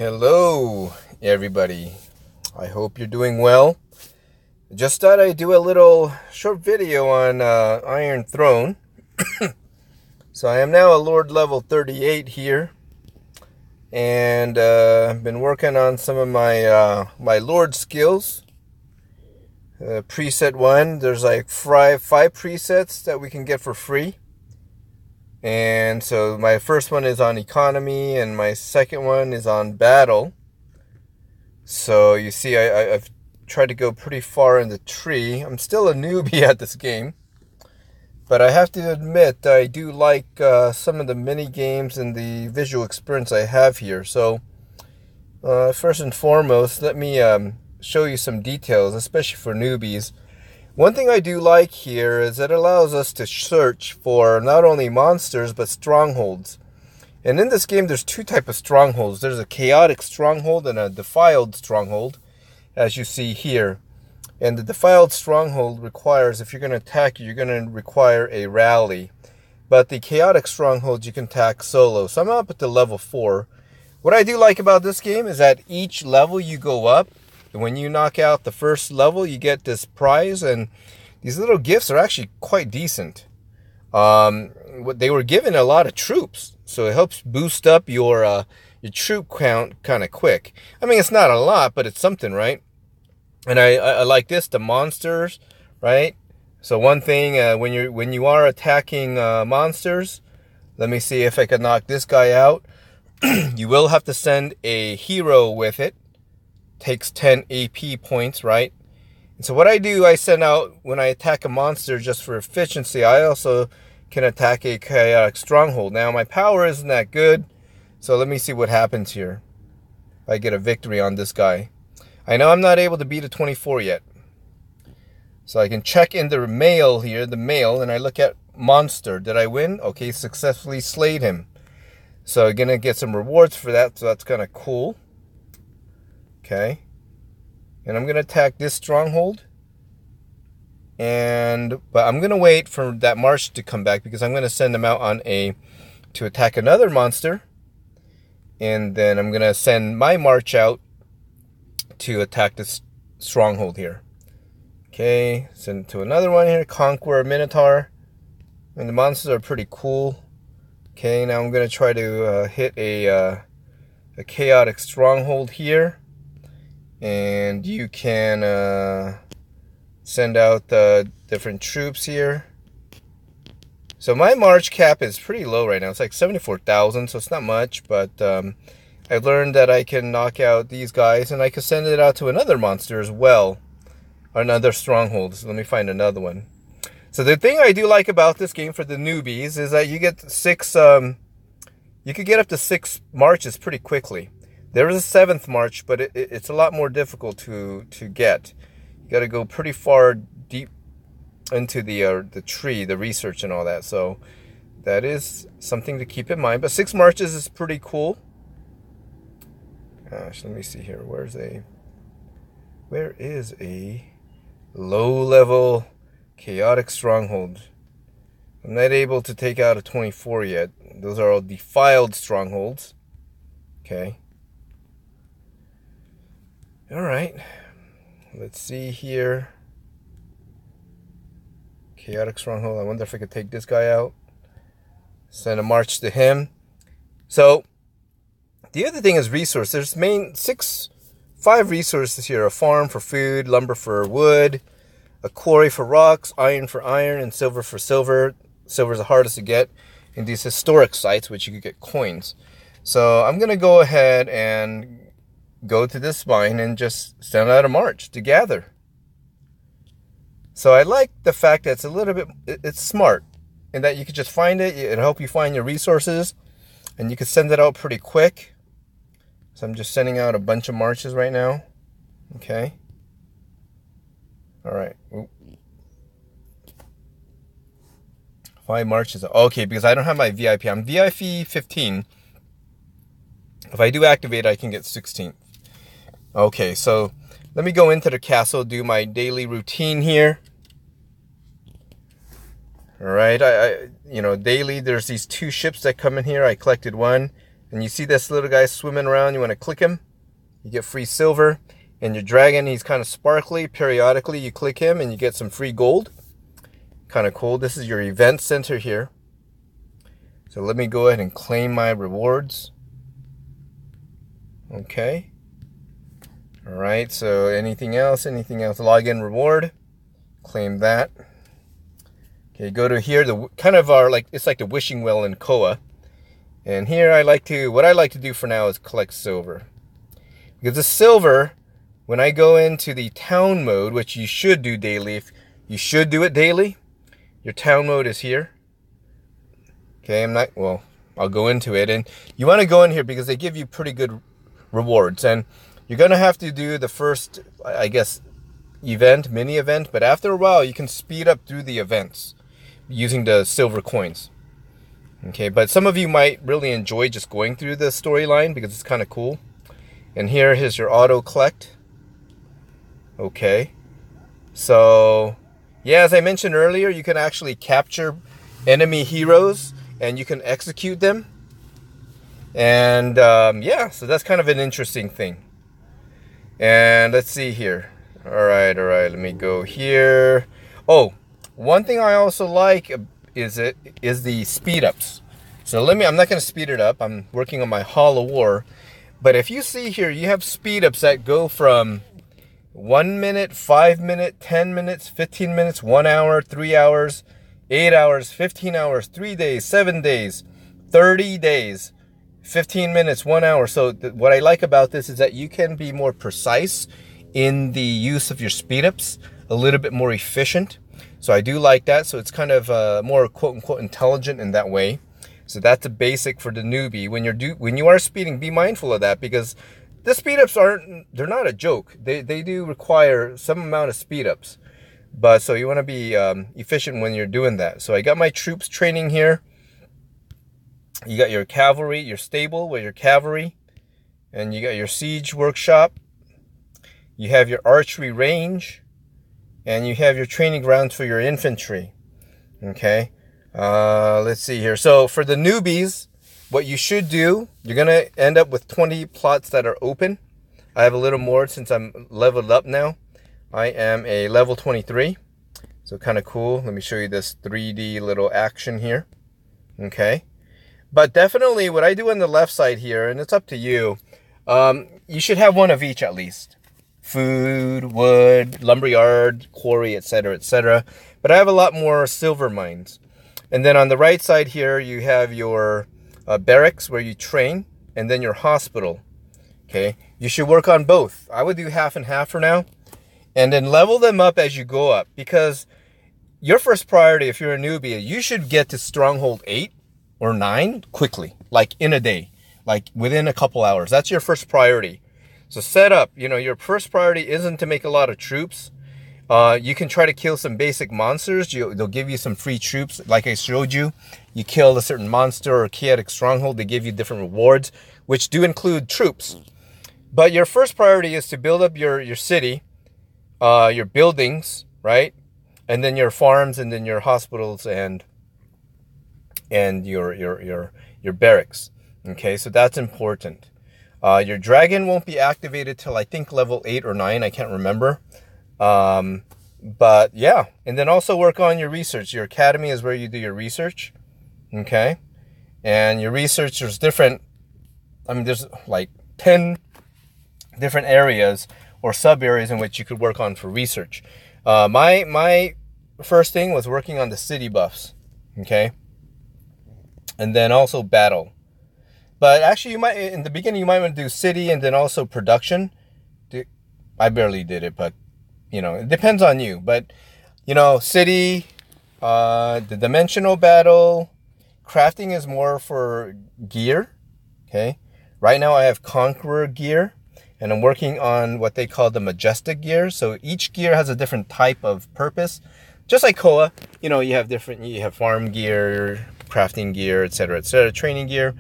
Hello, everybody. I hope you're doing well. Just thought I'd do a little short video on Iron Throne. So I am now a Lord level 38 here, and I've been working on some of my my Lord skills. Preset 1, there's like five presets that we can get for free. And so my first one is on economy, and my second one is on battle. So you see, I've tried to go pretty far in the tree. I'm still a newbie at this game, but I have to admit I do like some of the mini games and the visual experience I have here. So first and foremost, let me show you some details, especially for newbies. One thing I do like here is it allows us to search for not only monsters but strongholds. And in this game there's two types of strongholds. There's a chaotic stronghold and a defiled stronghold, as you see here. And the defiled stronghold requires, if you're going to attack, you're going to require a rally. But the chaotic stronghold you can attack solo. So I'm up at the level 4. What I do like about this game is that each level you go up, when you knock out the first level, you get this prize, and these little gifts are actually quite decent. They were given a lot of troops, so it helps boost up your troop count kind of quick. I mean, it's not a lot, but it's something, right? And I like this, the monsters, right? So one thing, when you are attacking monsters, let me see if I can knock this guy out. You will have to send a hero with it. Takes 10 AP points, right? And so what I do, I send out, when I attack a monster just for efficiency, I also can attack a chaotic stronghold. Now my power isn't that good, so let me see what happens here. If I get a victory on this guy. I know I'm not able to beat a 24 yet. So I can check in the mail here, and I look at monster. Did I win? Okay, successfully slayed him. So I'm gonna get some rewards for that, so that's kind of cool. Okay, and I'm gonna attack this stronghold, but I'm gonna wait for that march to come back, because I'm gonna send them out to attack another monster, and then I'm gonna send my march out to attack this stronghold here. Okay, send to another one here, Conqueror Minotaur, and the monsters are pretty cool. Okay, now I'm gonna try to hit a chaotic stronghold here. And you can send out different troops here. So my march cap is pretty low right now. It's like 74,000, so it's not much. But I've learned that I can knock out these guys, and I can send it out to another monster as well. Or another stronghold. So let me find another one. So the thing I do like about this game for the newbies is that you get you could get up to 6 marches pretty quickly. There is a 7th march, but it's a lot more difficult to get. You got to go pretty far deep into the tree, the research and all that. So that is something to keep in mind. But 6 marches is pretty cool. Gosh, let me see here. Where is a low-level chaotic stronghold? I'm not able to take out a 24 yet. Those are all defiled strongholds. Okay. All right, let's see here. Chaotic stronghold. I wonder if I could take this guy out. Send a march to him. So the other thing is resource. There's 5 resources here: a farm for food, lumber for wood, a quarry for rocks, iron for iron, and silver for silver. Silver is the hardest to get in these historic sites, which you could get coins. So I'm gonna go ahead and go to this mine and just send out a march to gather. So I like the fact that it's a little bit, it's smart, in that you could just find it, it'll help you find your resources, and you can send it out pretty quick. So I'm just sending out a bunch of marches right now. Okay. All right. Ooh. 5 marches. Okay, because I don't have my VIP. I'm VIP 15. If I do activate, I can get 16. Okay, so let me go into the castle, do my daily routine here. All right, daily there's these 2 ships that come in here. I collected one, and you see this little guy swimming around, you want to click him, you get free silver. And your dragon, he's kind of sparkly. Periodically you click him and you get some free gold. Kind of cool. This is your event center here. So let me go ahead and claim my rewards. Okay. All right, so anything else? Login reward. Claim that. Okay, go to here. The kind of it's like the wishing well in KOA. And here what I like to do for now is collect silver. Because the silver, when I go into the town mode, which you should do daily, if you should do it daily, your town mode is here. Okay, I'll go into it. And you want to go in here because they give you pretty good rewards. And you're going to have to do the first, I guess, mini event. But after a while, you can speed up through the events using the silver coins. Okay, but some of you might really enjoy just going through the storyline because it's kind of cool. And here's your auto collect. Okay, so yeah, as I mentioned earlier, you can actually capture enemy heroes and you can execute them. And yeah, so that's kind of an interesting thing. And let's see here. All right, let me go here. Oh, one thing I also like is the speed ups. So I'm not going to speed it up. I'm working on my Hall of War. But if you see here, you have speed ups that go from 1 minute, 5 minutes, 10 minutes, 15 minutes, 1 hour, 3 hours, 8 hours, 15 hours, 3 days, 7 days, 30 days, 15 minutes, 1 hour. So what I like about this is that you can be more precise in the use of your speed ups, a little bit more efficient. So I do like that. So it's kind of more quote unquote intelligent in that way. So that's a basic for the newbie. When you are speeding, be mindful of that because the speed ups they're not a joke. They do require some amount of speed ups. But so you want to be efficient when you're doing that. So I got my troops training here. You got your cavalry, your stable with your cavalry, and you got your siege workshop. You have your archery range, and you have your training grounds for your infantry. Okay, let's see here. So for the newbies, what you should do, you're gonna end up with 20 plots that are open. I have a little more since I'm leveled up now. I am a level 23, so kind of cool. Let me show you this 3D little action here. Okay. But definitely what I do on the left side here, and it's up to you, you should have one of each at least. Food, wood, lumberyard, quarry, etc., etc. But I have a lot more silver mines. And then on the right side here, you have your barracks where you train, and then your hospital. Okay, you should work on both. I would do half and half for now. And then level them up as you go up. Because your first priority, if you're a newbie, you should get to Stronghold 8 or 9 quickly, like in a day, like within a couple hours. That's your first priority. So set up, your first priority isn't to make a lot of troops. You can try to kill some basic monsters. They'll give you some free troops. Like I showed you, you kill a certain monster or chaotic stronghold, they give you different rewards, which do include troops. But your first priority is to build up your city, your buildings, right? And then your farms, and then your hospitals, and your barracks. Okay, so that's important. Your dragon won't be activated till I think level 8 or 9. I can't remember. But yeah, and then also work on your research. Your academy is where you do your research. Okay, and your research, there's different. There's like 10 different areas or sub areas in which you could work on for research. My first thing was working on the city buffs. Okay. And then also battle. But actually, in the beginning, you might want to do city and then also production. I barely did it, but, it depends on you. But, city, the dimensional battle, crafting is more for gear. Okay. Right now, I have Conqueror gear, and I'm working on what they call the majestic gear. So each gear has a different type of purpose. Just like KOA, you have farm gear, crafting gear, etc., etc., training gear.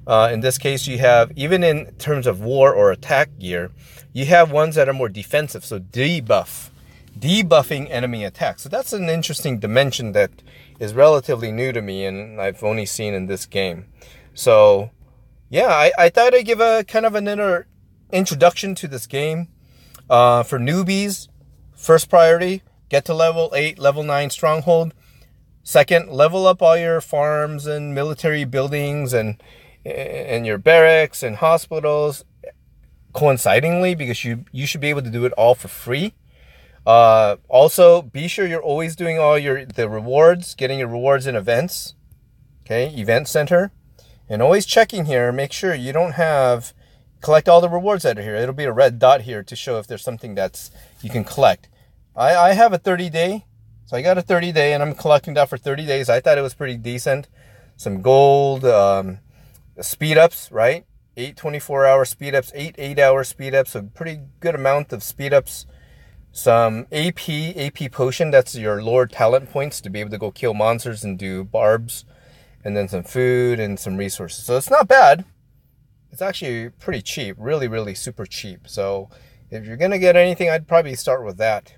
In this case, you have, even in terms of war or attack gear, you have ones that are more defensive. So debuffing enemy attacks. So that's an interesting dimension that is relatively new to me, and I've only seen in this game. So yeah, I thought I'd give a kind of an introduction to this game. For newbies, first priority, get to level 8, level 9 stronghold. Second, level up all your farms and military buildings and your barracks and hospitals coincidingly, because you should be able to do it all for free. Also, be sure you're always doing all the rewards, getting your rewards in events. Okay, event center. And always checking here, make sure you don't collect all the rewards that are here. It'll be a red dot here to show if there's something that's you can collect. I have a 30-day, so I got a 30-day and I'm collecting that for 30 days. I thought it was pretty decent. Some gold, speed ups, right? 8 24-hour speed ups, 8 8-hour speed ups, so pretty good amount of speed ups. Some AP potion, that's your Lord talent points to be able to go kill monsters and do barbs. And then some food and some resources. So it's not bad. It's actually pretty cheap. Really, really super cheap. So if you're going to get anything, I'd probably start with that.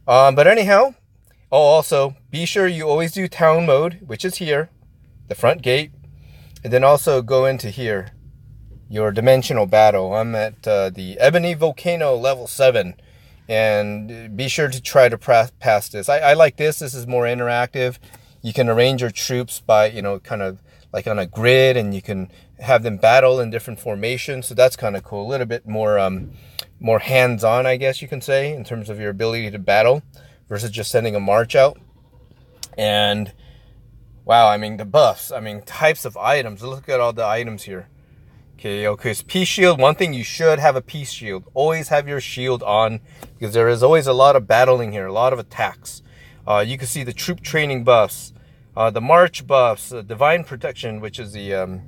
But anyhow, also, be sure you always do town mode, which is here, the front gate. And then also go into here, your dimensional battle. I'm at the Ebony Volcano level 7. And be sure to try to pass this. I like this. This is more interactive. You can arrange your troops by, kind of like on a grid, and you can have them battle in different formations. So that's kind of cool. A little bit more more hands-on, I guess you can say, in terms of your ability to battle versus just sending a march out. And wow, I mean, the buffs, I mean, types of items. Look at all the items here. Okay, so peace shield. One thing, you should have a peace shield. Always have your shield on, because there is always a lot of battling here, a lot of attacks. You can see the troop training buffs, the march buffs, divine protection, which is the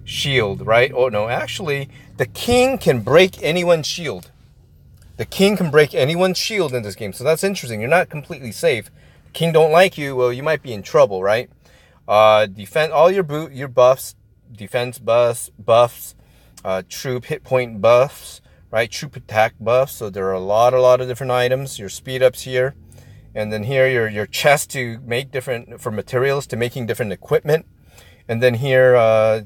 shield, right? Oh no, actually, the king can break anyone's shield. The king can break anyone's shield in this game, so that's interesting. You're not completely safe. The king don't like you, well, you might be in trouble, right? Defend all your buffs, defense buffs, troop hit point buffs, right? Troop attack buffs. So there are a lot of different items. Your speed ups here. And then here, your chest to make for materials, to making different equipment. And then here,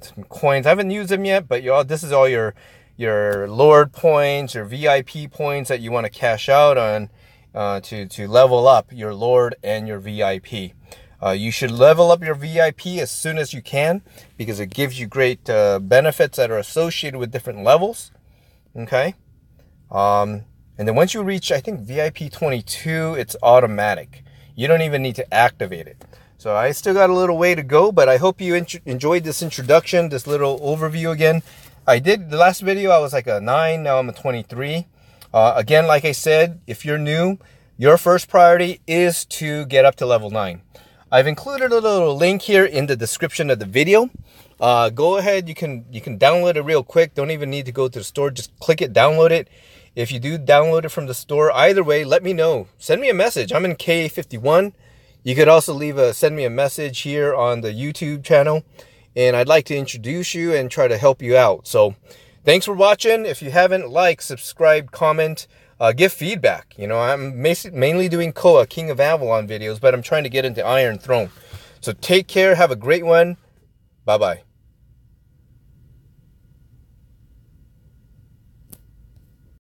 some coins. I haven't used them yet, but this is all your Lord points, your VIP points that you want to cash out on to level up your Lord and your VIP. You should level up your VIP as soon as you can, because it gives you great benefits that are associated with different levels. Okay. And then once you reach, I think, VIP 22, it's automatic. You don't even need to activate it. So I still got a little way to go, but I hope you enjoyed this introduction, this little overview again. The last video, I was like a 9, now I'm a 23. Again, like I said, if you're new, your first priority is to get up to level 9. I've included a little link here in the description of the video. Go ahead, you can download it real quick. Don't even need to go to the store, just click it, download it. If you do download it from the store, either way, let me know. Send me a message. I'm in KA51. You could also send me a message here on the YouTube channel, and I'd like to introduce you and try to help you out. So thanks for watching. If you haven't, like, subscribe, comment, give feedback. I'm mainly doing KOA, King of Avalon videos, but I'm trying to get into Iron Throne. So take care. Have a great one. Bye-bye.